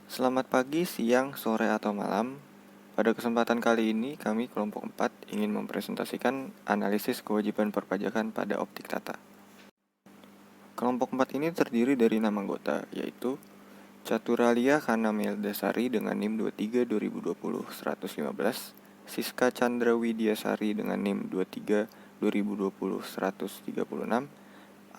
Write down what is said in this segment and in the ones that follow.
Selamat pagi, siang, sore, atau malam. Pada kesempatan kali ini, kami kelompok 4 ingin mempresentasikan analisis kewajiban perpajakan pada Optik Tata. Kelompok 4 ini terdiri dari 6 anggota, yaitu Caturalia Khana Meldasari dengan NIM 23-2020-115, Siska Chandra Widyasari dengan NIM 23-2020-136,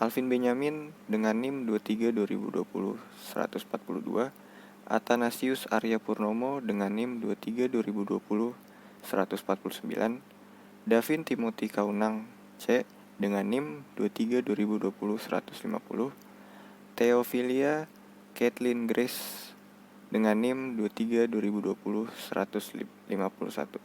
Alvin Benyamin dengan NIM 23-2020-142, Athanasius Arya Purnomo dengan NIM 23-2020-149, Davin Timothy Kaunang C dengan NIM 23-2020-150, Theophilia Kathleen Grace dengan NIM 23-2020-151.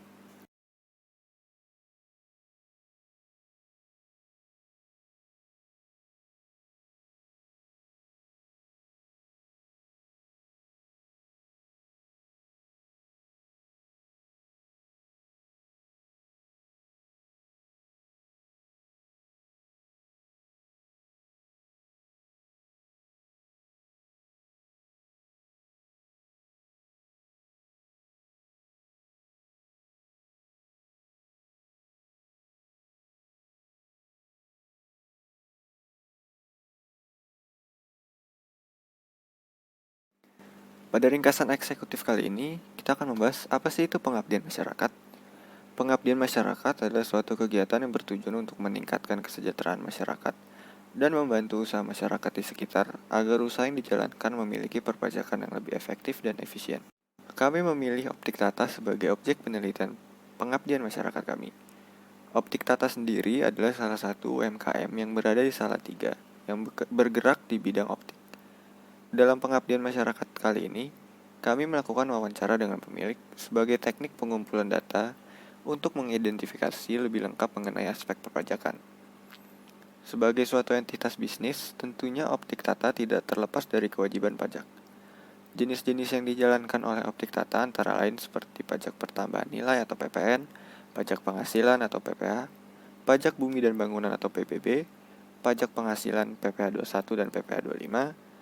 Pada ringkasan eksekutif kali ini, kita akan membahas apa sih itu pengabdian masyarakat. Pengabdian masyarakat adalah suatu kegiatan yang bertujuan untuk meningkatkan kesejahteraan masyarakat dan membantu usaha masyarakat di sekitar agar usaha yang dijalankan memiliki perpajakan yang lebih efektif dan efisien. Kami memilih Optik Tata sebagai objek penelitian pengabdian masyarakat kami. Optik Tata sendiri adalah salah satu UMKM yang berada di Salatiga yang bergerak di bidang optik. Dalam pengabdian masyarakat kali ini, kami melakukan wawancara dengan pemilik sebagai teknik pengumpulan data untuk mengidentifikasi lebih lengkap mengenai aspek perpajakan. Sebagai suatu entitas bisnis, tentunya Optik Tata tidak terlepas dari kewajiban pajak. Jenis-jenis yang dijalankan oleh Optik Tata antara lain seperti pajak pertambahan nilai atau PPN, pajak penghasilan atau PPH, pajak bumi dan bangunan atau PBB, pajak penghasilan PPh 21 dan PPh 25,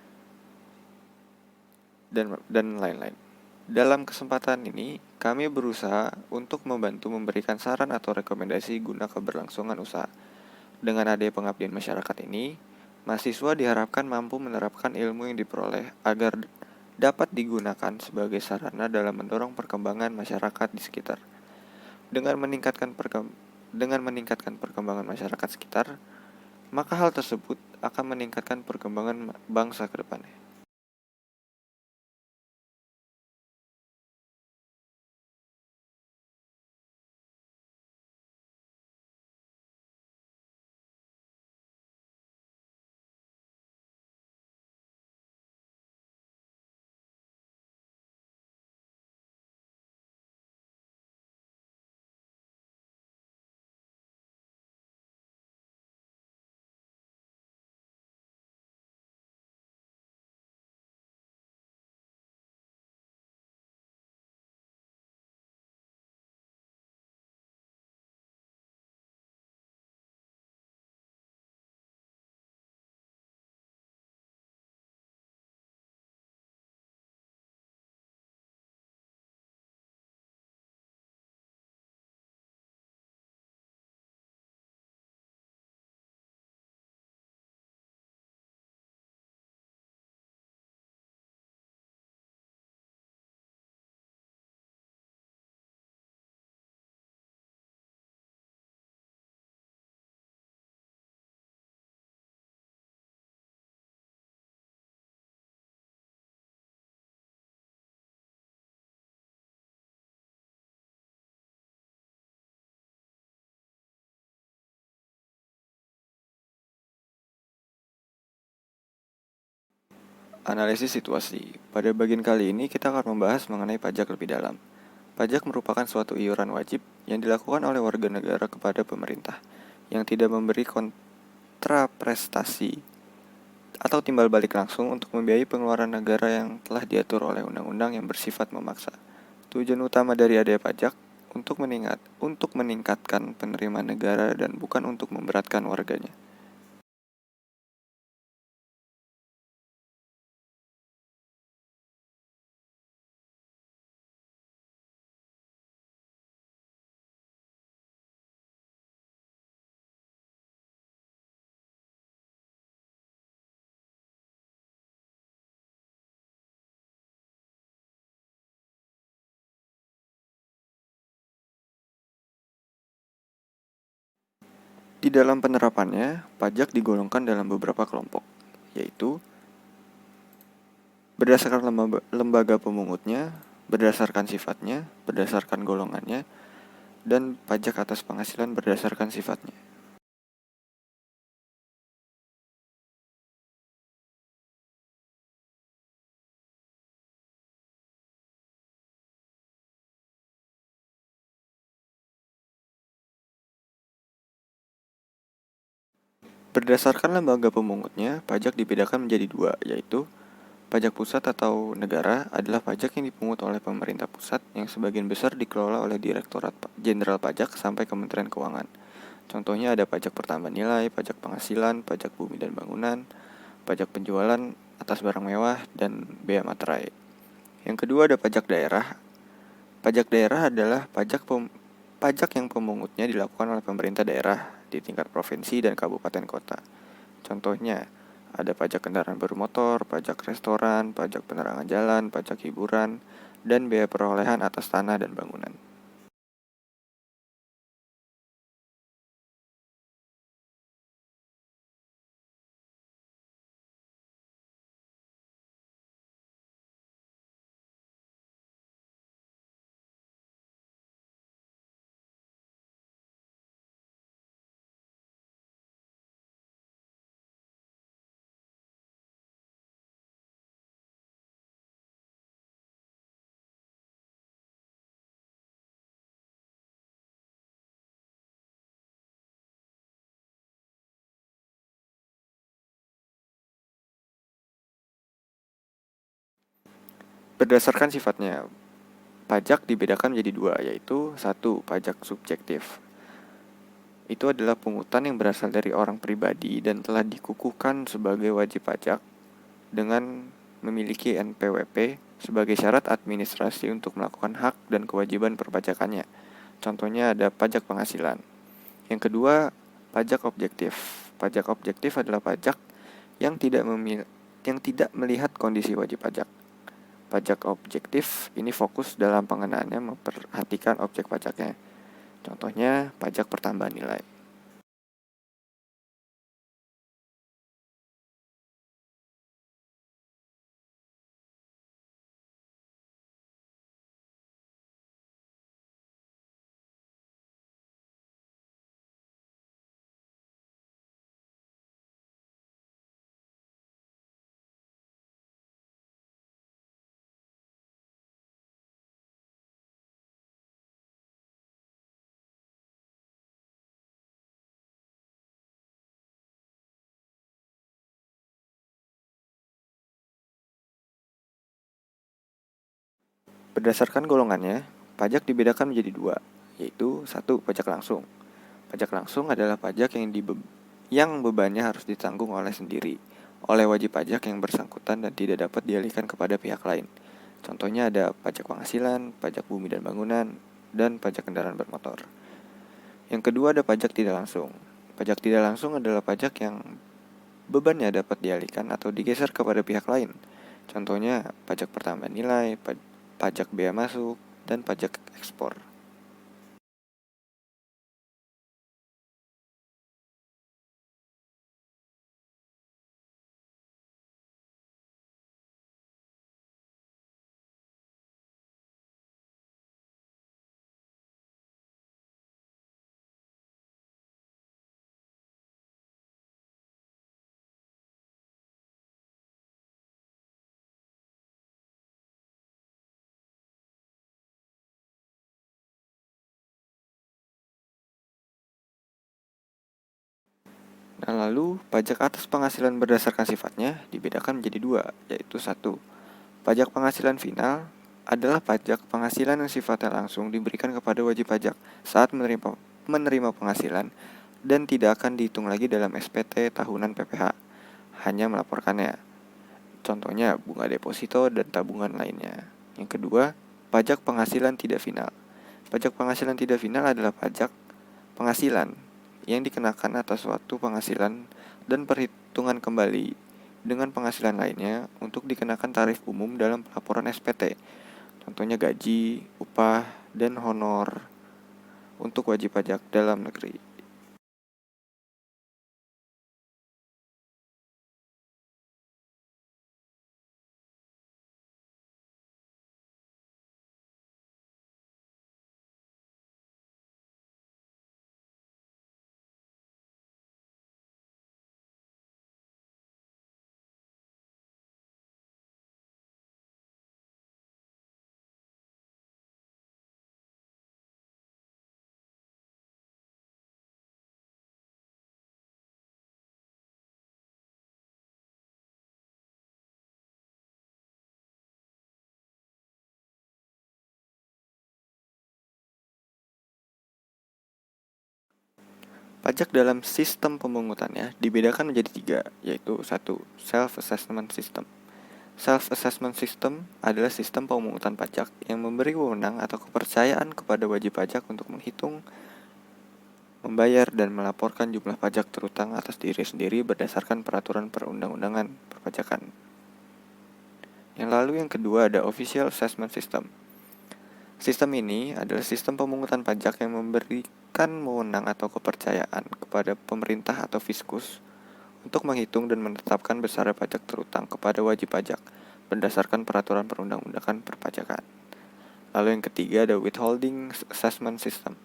dan lain-lain. Dalam kesempatan ini, kami berusaha untuk membantu memberikan saran atau rekomendasi guna keberlangsungan usaha. Dengan adanya pengabdian masyarakat ini, mahasiswa diharapkan mampu menerapkan ilmu yang diperoleh agar dapat digunakan sebagai sarana dalam mendorong perkembangan masyarakat di sekitar. Dengan meningkatkan perkembangan masyarakat sekitar, maka hal tersebut akan meningkatkan perkembangan bangsa ke depannya. Analisis situasi. Pada bagian kali ini kita akan membahas mengenai pajak lebih dalam. Pajak merupakan suatu iuran wajib yang dilakukan oleh warga negara kepada pemerintah yang tidak memberi kontraprestasi atau timbal balik langsung untuk membiayai pengeluaran negara yang telah diatur oleh undang-undang yang bersifat memaksa. Tujuan utama dari adanya pajak untuk meningkatkan penerimaan negara dan bukan untuk memberatkan warganya. Di dalam penerapannya, pajak digolongkan dalam beberapa kelompok, yaitu berdasarkan lembaga pemungutnya, berdasarkan sifatnya, berdasarkan golongannya, dan pajak atas penghasilan berdasarkan sifatnya. Berdasarkan lembaga pemungutnya, pajak dibedakan menjadi dua, yaitu pajak pusat atau negara adalah pajak yang dipungut oleh pemerintah pusat yang sebagian besar dikelola oleh Direktorat Jenderal Pajak sampai Kementerian Keuangan. Contohnya ada pajak pertambahan nilai, pajak penghasilan, pajak bumi dan bangunan, pajak penjualan atas barang mewah, dan bea materai. Yang kedua ada pajak daerah. Pajak daerah adalah pajak yang pemungutnya dilakukan oleh pemerintah daerah di tingkat provinsi dan kabupaten kota. Contohnya, ada pajak kendaraan bermotor, pajak restoran, pajak penerangan jalan, pajak hiburan, dan bea perolehan atas tanah dan bangunan. Berdasarkan sifatnya, pajak dibedakan menjadi dua, yaitu satu, pajak subjektif. Itu adalah pungutan yang berasal dari orang pribadi dan telah dikukuhkan sebagai wajib pajak dengan memiliki NPWP sebagai syarat administrasi untuk melakukan hak dan kewajiban perpajakannya. Contohnya ada pajak penghasilan. Yang kedua, pajak objektif. Pajak objektif adalah pajak yang tidak melihat kondisi wajib pajak. Pajak objektif ini fokus dalam pengenaannya memperhatikan objek pajaknya. Contohnya, pajak pertambahan nilai. Berdasarkan golongannya, pajak dibedakan menjadi dua, yaitu satu, pajak langsung. Pajak langsung adalah pajak yang bebannya harus ditanggung oleh sendiri, oleh wajib pajak yang bersangkutan dan tidak dapat dialihkan kepada pihak lain. Contohnya ada pajak penghasilan, pajak bumi dan bangunan, dan pajak kendaraan bermotor. Yang kedua ada pajak tidak langsung. Pajak tidak langsung adalah pajak yang bebannya dapat dialihkan atau digeser kepada pihak lain. Contohnya pajak pertambahan nilai, pajak bea masuk, dan pajak ekspor. Nah, lalu pajak atas penghasilan berdasarkan sifatnya dibedakan menjadi dua, yaitu satu, pajak penghasilan final adalah pajak penghasilan yang sifatnya langsung diberikan kepada wajib pajak saat menerima penghasilan dan tidak akan dihitung lagi dalam SPT tahunan PPh, hanya melaporkannya. Contohnya bunga deposito dan tabungan lainnya. Yang kedua, pajak penghasilan tidak final. Pajak penghasilan tidak final adalah pajak penghasilan yang dikenakan atas suatu penghasilan dan perhitungan kembali dengan penghasilan lainnya untuk dikenakan tarif umum dalam pelaporan SPT. Contohnya gaji, upah, dan honor untuk wajib pajak dalam negeri. Pajak dalam sistem pemungutannya dibedakan menjadi 3, yaitu 1. Self-assessment system. Self-assessment system adalah sistem pemungutan pajak yang memberi wewenang atau kepercayaan kepada wajib pajak untuk menghitung, membayar, dan melaporkan jumlah pajak terutang atas diri sendiri berdasarkan peraturan perundang-undangan perpajakan. Yang kedua ada official assessment system. Sistem ini adalah sistem pemungutan pajak yang memberikan wewenang atau kepercayaan kepada pemerintah atau fiskus untuk menghitung dan menetapkan besaran pajak terutang kepada wajib pajak berdasarkan peraturan perundang-undangan perpajakan. Lalu yang ketiga ada withholding assessment system.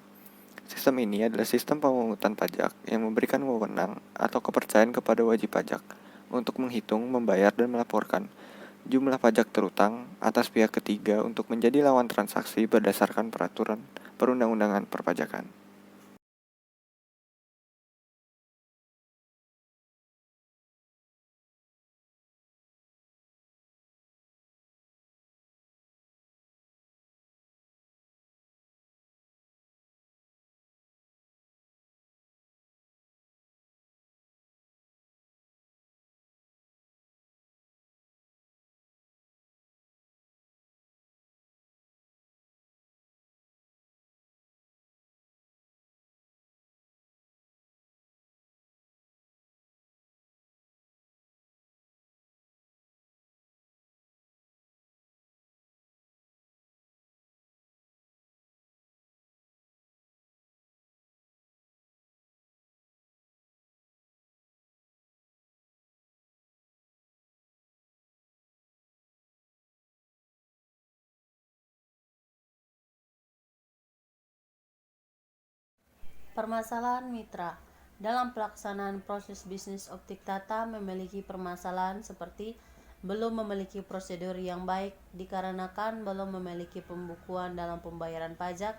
Sistem ini adalah sistem pemungutan pajak yang memberikan wewenang atau kepercayaan kepada wajib pajak untuk menghitung, membayar, dan melaporkan jumlah pajak terutang atas pihak ketiga untuk menjadi lawan transaksi berdasarkan peraturan perundang-undangan perpajakan. Permasalahan mitra dalam pelaksanaan proses bisnis Optik Tata memiliki permasalahan seperti belum memiliki prosedur yang baik dikarenakan belum memiliki pembukuan dalam pembayaran pajak,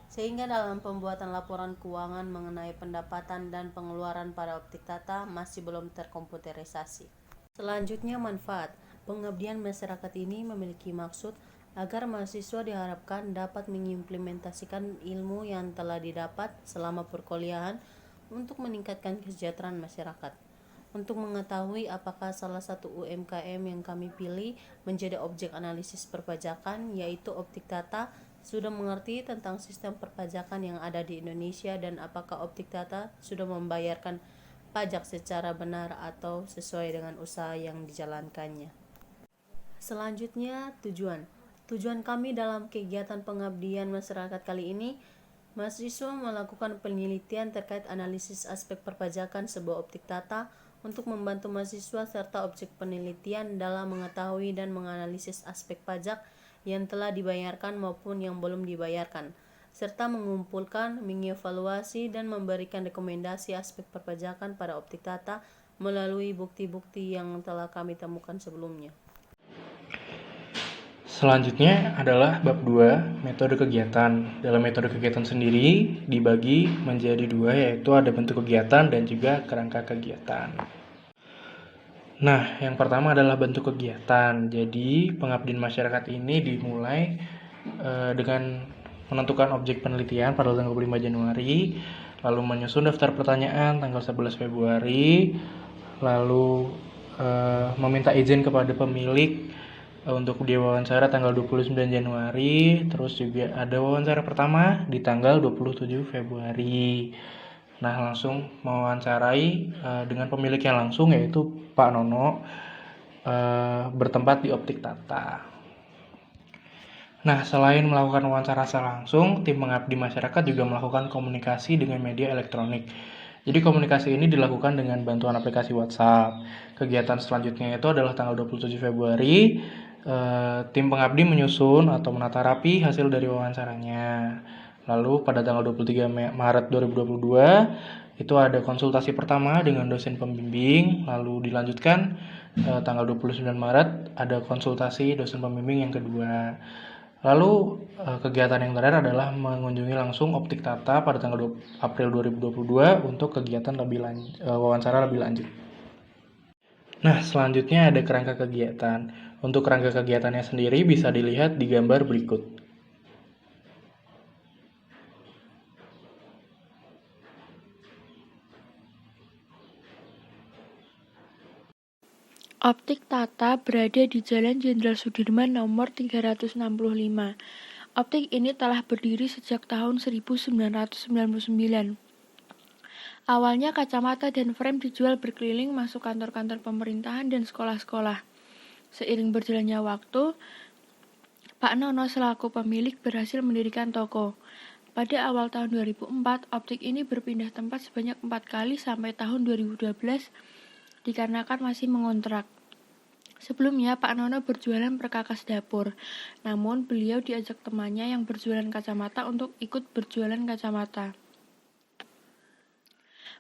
sehingga dalam pembuatan laporan keuangan mengenai pendapatan dan pengeluaran pada Optik Tata masih belum terkomputerisasi. Selanjutnya, manfaat pengabdian masyarakat ini memiliki maksud agar mahasiswa diharapkan dapat mengimplementasikan ilmu yang telah didapat selama perkuliahan untuk meningkatkan kesejahteraan masyarakat. Untuk mengetahui apakah salah satu UMKM yang kami pilih menjadi objek analisis perpajakan, yaitu Optik Tata, sudah mengerti tentang sistem perpajakan yang ada di Indonesia dan apakah Optik Tata sudah membayarkan pajak secara benar atau sesuai dengan usaha yang dijalankannya. Selanjutnya, Tujuan kami dalam kegiatan pengabdian masyarakat kali ini, mahasiswa melakukan penelitian terkait analisis aspek perpajakan sebuah Optik Tata untuk membantu mahasiswa serta objek penelitian dalam mengetahui dan menganalisis aspek pajak yang telah dibayarkan maupun yang belum dibayarkan, serta mengumpulkan, mengevaluasi, dan memberikan rekomendasi aspek perpajakan pada Optik Tata melalui bukti-bukti yang telah kami temukan sebelumnya. Selanjutnya adalah bab 2, metode kegiatan. Dalam metode kegiatan sendiri dibagi menjadi 2, yaitu ada bentuk kegiatan dan juga kerangka kegiatan. Nah, yang pertama adalah bentuk kegiatan. Jadi, pengabdian masyarakat ini dimulai dengan menentukan objek penelitian pada tanggal 25 Januari, lalu menyusun daftar pertanyaan tanggal 11 Februari, lalu meminta izin kepada pemilik untuk diwawancara tanggal 29 Januari, terus juga ada wawancara pertama di tanggal 27 Februari. Nah, langsung mewawancarai dengan pemiliknya langsung, yaitu Pak Nono, bertempat di Optik Tata. Nah, selain melakukan wawancara secara langsung, tim pengabdi masyarakat juga melakukan komunikasi dengan media elektronik. Jadi komunikasi ini dilakukan dengan bantuan aplikasi WhatsApp. Kegiatan selanjutnya itu adalah tanggal 27 Februari, tim pengabdi menyusun atau menata rapi hasil dari wawancaranya. Lalu pada tanggal 23 Maret 2022 itu ada konsultasi pertama dengan dosen pembimbing, lalu dilanjutkan tanggal 29 Maret ada konsultasi dosen pembimbing yang kedua. Lalu kegiatan yang terakhir adalah mengunjungi langsung Optik Tata pada tanggal April 2022 untuk kegiatan wawancara lebih lanjut. Nah, selanjutnya ada kerangka kegiatan. Untuk kerangka kegiatannya sendiri bisa dilihat di gambar berikut. Optik Tata berada di Jalan Jenderal Sudirman nomor 365. Optik ini telah berdiri sejak tahun 1999. Awalnya kacamata dan frame dijual berkeliling masuk kantor-kantor pemerintahan dan sekolah-sekolah. Seiring berjalannya waktu, Pak Nono selaku pemilik berhasil mendirikan toko. Pada awal tahun 2004, optik ini berpindah tempat sebanyak 4 kali sampai tahun 2012 dikarenakan masih mengontrak. Sebelumnya, Pak Nono berjualan perkakas dapur, namun beliau diajak temannya yang berjualan kacamata untuk ikut berjualan kacamata.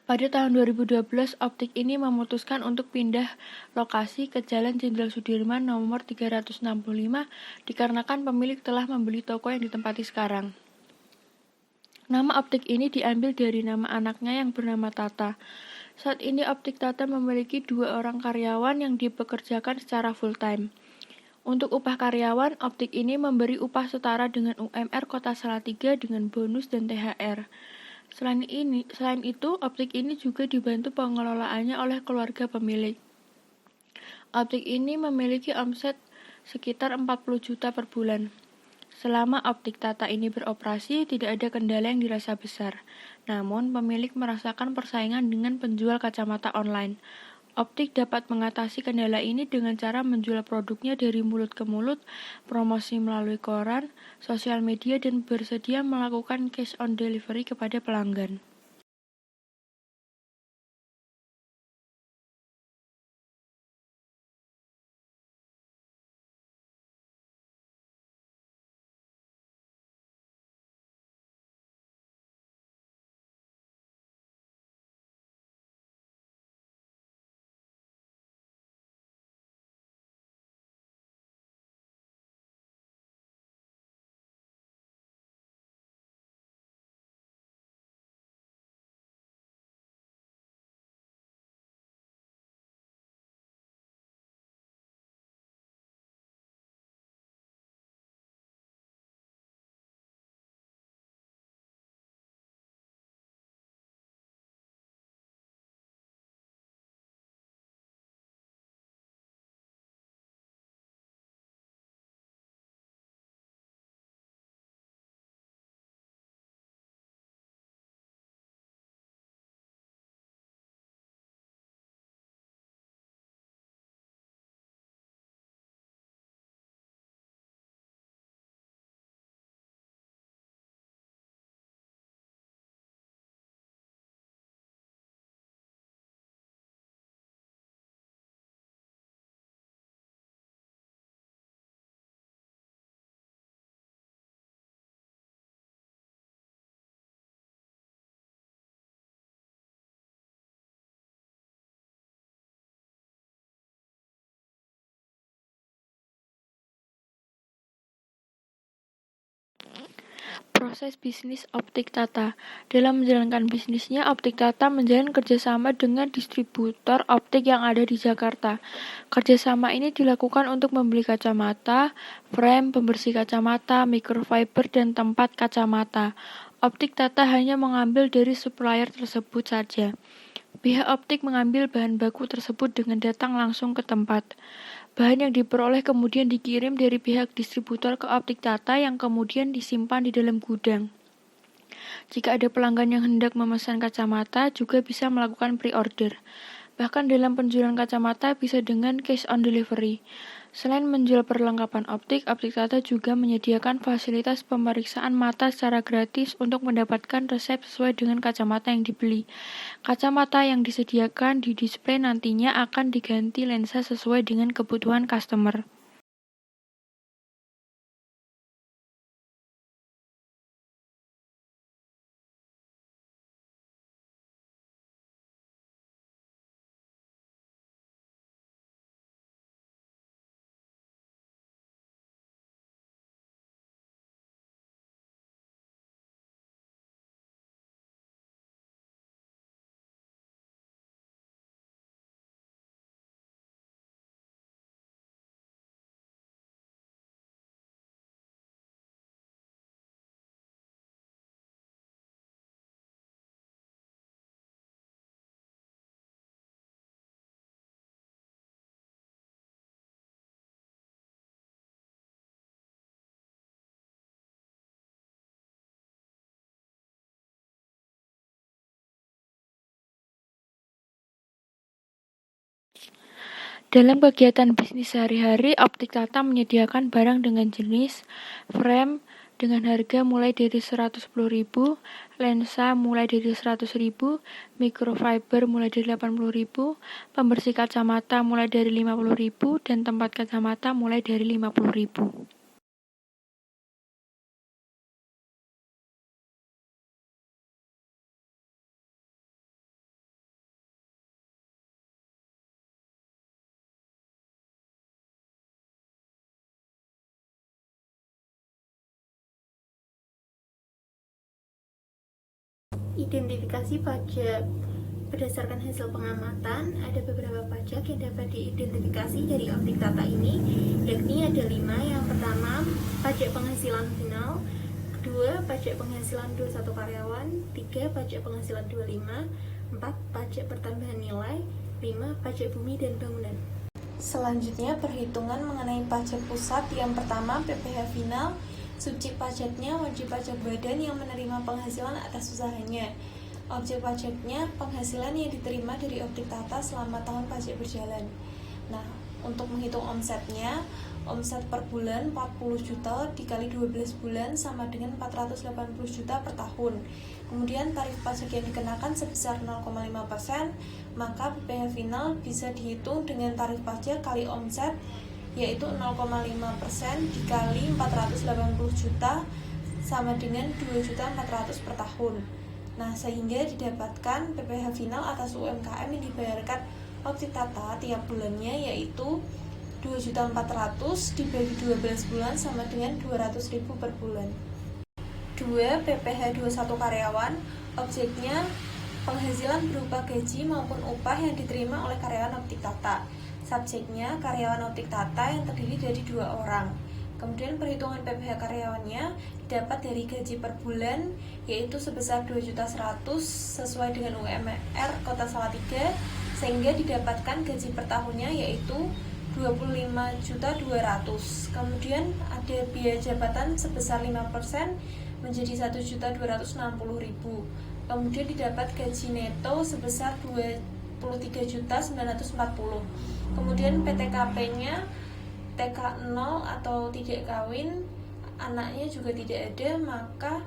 Pada tahun 2012, optik ini memutuskan untuk pindah lokasi ke Jalan Jenderal Sudirman nomor 365 dikarenakan pemilik telah membeli toko yang ditempati sekarang. Nama optik ini diambil dari nama anaknya yang bernama Tata. Saat ini optik Tata memiliki 2 orang karyawan yang dipekerjakan secara full-time. Untuk upah karyawan, optik ini memberi upah setara dengan UMR Kota Salatiga dengan bonus dan THR. Selain itu, optik ini juga dibantu pengelolaannya oleh keluarga pemilik. Optik ini memiliki omset sekitar 40 juta per bulan. Selama optik Tata ini beroperasi, tidak ada kendala yang dirasa besar. Namun, pemilik merasakan persaingan dengan penjual kacamata online. Optik dapat mengatasi kendala ini dengan cara menjual produknya dari mulut ke mulut, promosi melalui koran, sosial media, dan bersedia melakukan cash on delivery kepada pelanggan. Proses bisnis Optik Tata. Dalam menjalankan bisnisnya, Optik Tata menjalin kerjasama dengan distributor optik yang ada di Jakarta. Kerjasama ini dilakukan untuk membeli kacamata, frame, pembersih kacamata, microfiber, dan tempat kacamata. Optik Tata hanya mengambil dari supplier tersebut saja. Pihak optik mengambil bahan baku tersebut dengan datang langsung ke tempat. Bahan yang diperoleh kemudian dikirim dari pihak distributor ke Optik Tata yang kemudian disimpan di dalam gudang. Jika ada pelanggan yang hendak memesan kacamata, juga bisa melakukan pre-order. Bahkan dalam penjualan kacamata bisa dengan cash on delivery. Selain menjual perlengkapan optik, Optik Tata juga menyediakan fasilitas pemeriksaan mata secara gratis untuk mendapatkan resep sesuai dengan kacamata yang dibeli. Kacamata yang disediakan di display nantinya akan diganti lensa sesuai dengan kebutuhan customer. Dalam kegiatan bisnis sehari-hari, Optik Tata menyediakan barang dengan jenis frame dengan harga mulai dari 110.000, lensa mulai dari 100.000, microfiber mulai dari 80.000, pembersih kacamata mulai dari 50.000, dan tempat kacamata mulai dari 50.000. Identifikasi pajak berdasarkan hasil pengamatan, ada beberapa pajak yang dapat diidentifikasi dari Optik Tata ini, yakni ada 5. Yang pertama, pajak penghasilan final, kedua, pajak penghasilan 21 karyawan, 3, pajak penghasilan 25, 4, pajak pertambahan nilai, 5, pajak bumi dan bangunan. Selanjutnya, perhitungan mengenai pajak pusat. Yang pertama, PPh final. Subjek pajaknya wajib pajak badan yang menerima penghasilan atas usahanya. Objek pajaknya penghasilan yang diterima dari Optik Tata selama tahun pajak berjalan. Nah, untuk menghitung omsetnya, omset per bulan 40 juta dikali 12 bulan sama dengan 480 juta per tahun. Kemudian tarif pajak yang dikenakan sebesar 0,5%, maka PPh final bisa dihitung dengan tarif pajak kali omset, yaitu 0,5% dikali 480 juta sama dengan 2.400.000 per tahun. Nah, sehingga didapatkan PPh final atas UMKM yang dibayarkan Optik Tata tiap bulannya, yaitu 2.400.000 dibagi 12 bulan sama dengan 200.000 per bulan. 2. PPh 21 karyawan. Objeknya penghasilan berupa gaji maupun upah yang diterima oleh karyawan Optik Tata. Subjeknya karyawan Optik Tata yang terdiri dari 2 orang. Kemudian perhitungan PPh karyawannya didapat dari gaji per bulan, yaitu sebesar 2.100.000 sesuai dengan UMR Kota Salatiga, sehingga didapatkan gaji per tahunnya yaitu 25.200.000. Kemudian ada biaya jabatan sebesar 5% menjadi 1.260.000. Kemudian didapat gaji neto sebesar 23.940. Kemudian PTKP-nya TK 0 atau tidak kawin, anaknya juga tidak ada, maka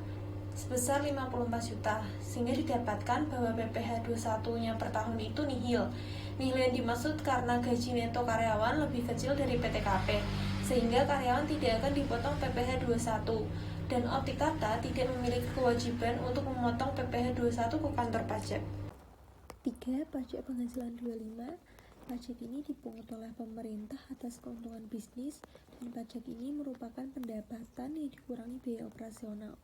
sebesar 54 juta, sehingga didapatkan bahwa PPh 21-nya per tahun itu nihil. Nihil yang dimaksud karena gaji neto karyawan lebih kecil dari PTKP, sehingga karyawan tidak akan dipotong PPh 21, dan Optik Tata tidak memiliki kewajiban untuk memotong PPh 21 ke kantor pajak. 3. Pajak penghasilan 25. Pajak ini dipungut oleh pemerintah atas keuntungan bisnis, dan pajak ini merupakan pendapatan yang dikurangi biaya operasional.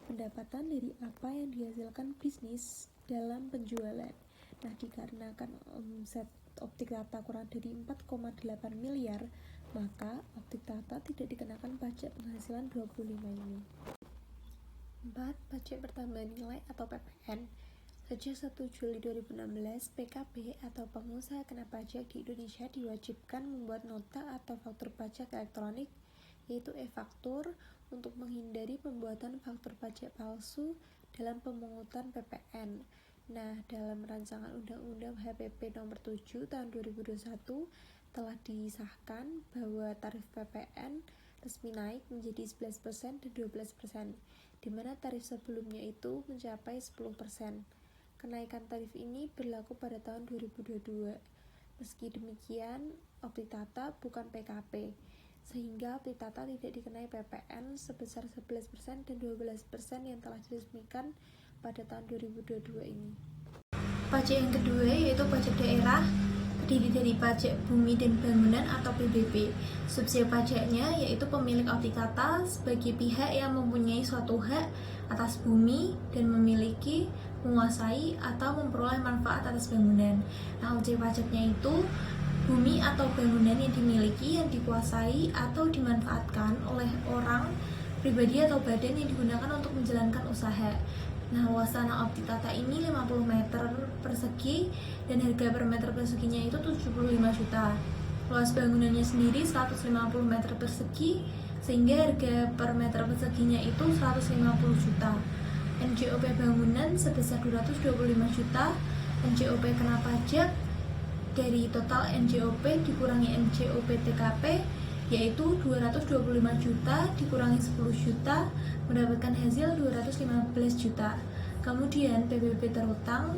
Pendapatan dari apa yang dihasilkan bisnis dalam penjualan. Nah, dikarenakan omset Optik Tata kurang dari 4,8 miliar, maka Optik Tata tidak dikenakan pajak penghasilan 25 ini. 4. Pajak pertambahan nilai atau PPN. Sejak 1 Juli 2016, PKP atau pengusaha kena pajak di Indonesia diwajibkan membuat nota atau faktur pajak elektronik, yaitu e-faktur, untuk menghindari pembuatan faktur pajak palsu dalam pemungutan PPN. Nah, dalam rancangan Undang-Undang HPP nomor 7 tahun 2021 telah disahkan bahwa tarif PPN resmi naik menjadi 11% dan 12%, di mana tarif sebelumnya itu mencapai 10%. Kenaikan tarif ini berlaku pada tahun 2022. Meski demikian, Optik Tata bukan PKP, sehingga Optik Tata tidak dikenai PPN sebesar 11% dan 12% yang telah diresmikan pada tahun 2022 ini. Pajak yang kedua yaitu pajak daerah, terdiri dari pajak bumi dan bangunan atau PBB. Subjek pajaknya yaitu pemilik Optik Tata sebagai pihak yang mempunyai suatu hak atas bumi dan memiliki, menguasai, atau memperoleh manfaat atas bangunan. Nah, objek pajaknya itu bumi atau bangunan yang dimiliki, yang dikuasai, atau dimanfaatkan oleh orang, pribadi, atau badan yang digunakan untuk menjalankan usaha. Nah, luas tanah Optik Tata ini 50 meter persegi dan harga per meter perseginya itu 75 juta. Luas bangunannya sendiri 150 meter persegi, sehingga harga per meter perseginya itu 150 juta. NJOP bangunan sebesar 225 juta, NJOP kena pajak dari total NJOP dikurangi NJOP TKP, yaitu 225 juta dikurangi 10 juta mendapatkan hasil 215 juta. Kemudian PBB terutang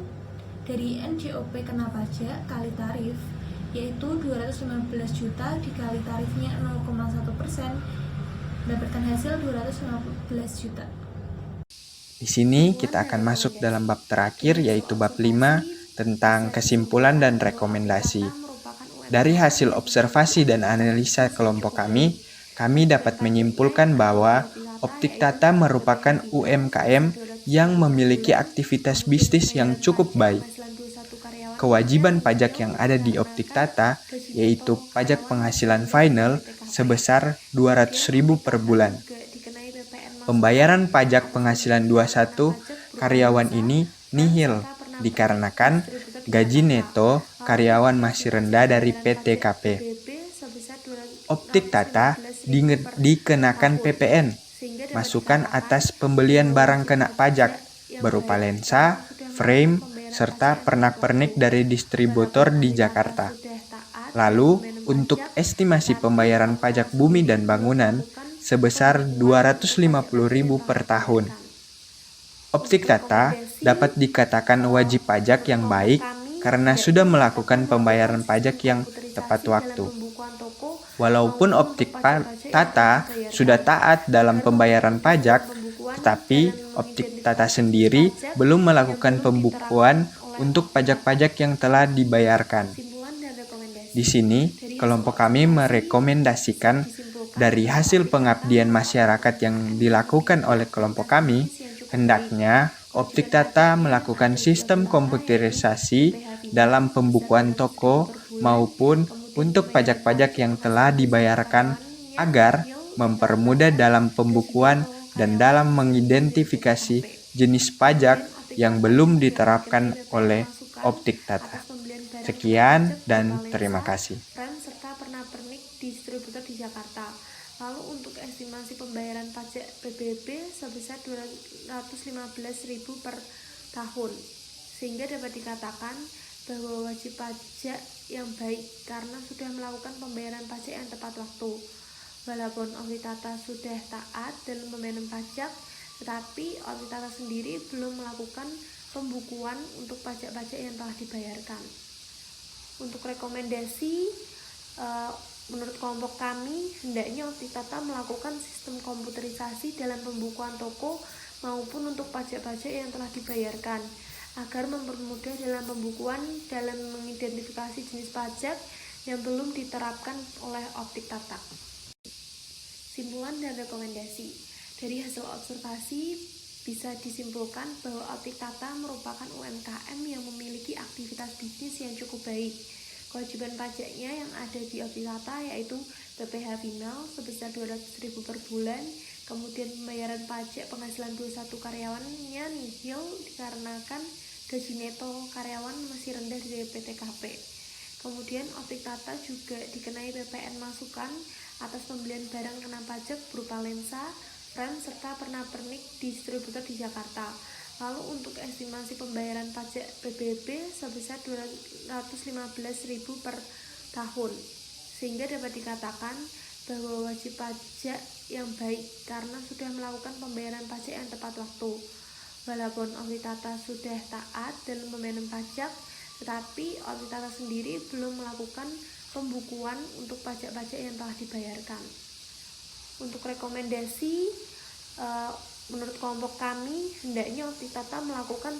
dari NJOP kena pajak kali tarif, yaitu 215 juta dikali tarifnya 0,1%, mendapatkan hasil 215 juta. Di sini kita akan masuk dalam bab terakhir, yaitu bab 5 tentang kesimpulan dan rekomendasi. Dari hasil observasi dan analisa kelompok kami dapat menyimpulkan bahwa Optik Tata merupakan UMKM yang memiliki aktivitas bisnis yang cukup baik. Kewajiban pajak yang ada di Optik Tata yaitu pajak penghasilan final sebesar 200.000 per bulan. Pembayaran pajak penghasilan 21 karyawan ini nihil dikarenakan gaji neto karyawan masih rendah dari PTKP. Optik Tata dikenakan PPN, masukan atas pembelian barang kena pajak berupa lensa, frame, serta pernak-pernik dari distributor di Jakarta. Lalu, untuk estimasi pembayaran pajak bumi dan bangunan sebesar 250.000 per tahun. Optik Tata dapat dikatakan wajib pajak yang baik karena sudah melakukan pembayaran pajak yang tepat waktu. Walaupun Optik Tata sudah taat dalam pembayaran pajak, tetapi Optik Tata sendiri belum melakukan pembukuan untuk pajak-pajak yang telah dibayarkan. Di sini, kelompok kami merekomendasikan dari hasil pengabdian masyarakat yang dilakukan oleh kelompok kami, hendaknya Optik Tata melakukan sistem komputerisasi dalam pembukuan toko maupun untuk pajak-pajak yang telah dibayarkan agar mempermudah dalam pembukuan dan dalam mengidentifikasi jenis pajak yang belum diterapkan oleh Optik Tata. Sekian dan terima kasih. Serta pernak-pernik distributor di Jakarta. Lalu untuk estimasi pembayaran pajak PBB sebesar 215.000 per tahun. Sehingga dapat dikatakan bahwa wajib pajak yang baik karena sudah melakukan pembayaran pajak yang tepat waktu. Walaupun Optik Tata sudah taat dalam pembayaran pajak, tetapi Optik Tata sendiri belum melakukan pembukuan untuk pajak-pajak yang telah dibayarkan. Untuk rekomendasi, menurut kelompok kami, hendaknya Optik Tata melakukan sistem komputerisasi dalam pembukuan toko maupun untuk pajak-pajak yang telah dibayarkan, agar mempermudah dalam pembukuan dalam mengidentifikasi jenis pajak yang belum diterapkan oleh Optik Tata. Simpulan dan rekomendasi. Dari hasil observasi, bisa disimpulkan bahwa Optik Tata merupakan UMKM yang memiliki aktivitas bisnis yang cukup baik. Kewajiban pajaknya yang ada di Optik Tata yaitu PPh final sebesar 200.000 per bulan, kemudian pembayaran pajak penghasilan 21 karyawannya nihil dikarenakan gaji neto karyawan masih rendah dari PTKP. Kemudian Optik Tata juga dikenai PPN masukan atas pembelian barang kena pajak berupa lensa, frame, serta pernak-pernik distributor di Jakarta. Lalu untuk estimasi pembayaran pajak PBB sebesar 215.000 per tahun. Sehingga dapat dikatakan bahwa wajib pajak yang baik karena sudah melakukan pembayaran pajak yang tepat waktu. Walaupun Optik Tata sudah taat dalam pembayaran pajak, tetapi Optik Tata sendiri belum melakukan pembukuan untuk pajak-pajak yang telah dibayarkan. Untuk rekomendasi, menurut kelompok kami, hendaknya Optik Tata melakukan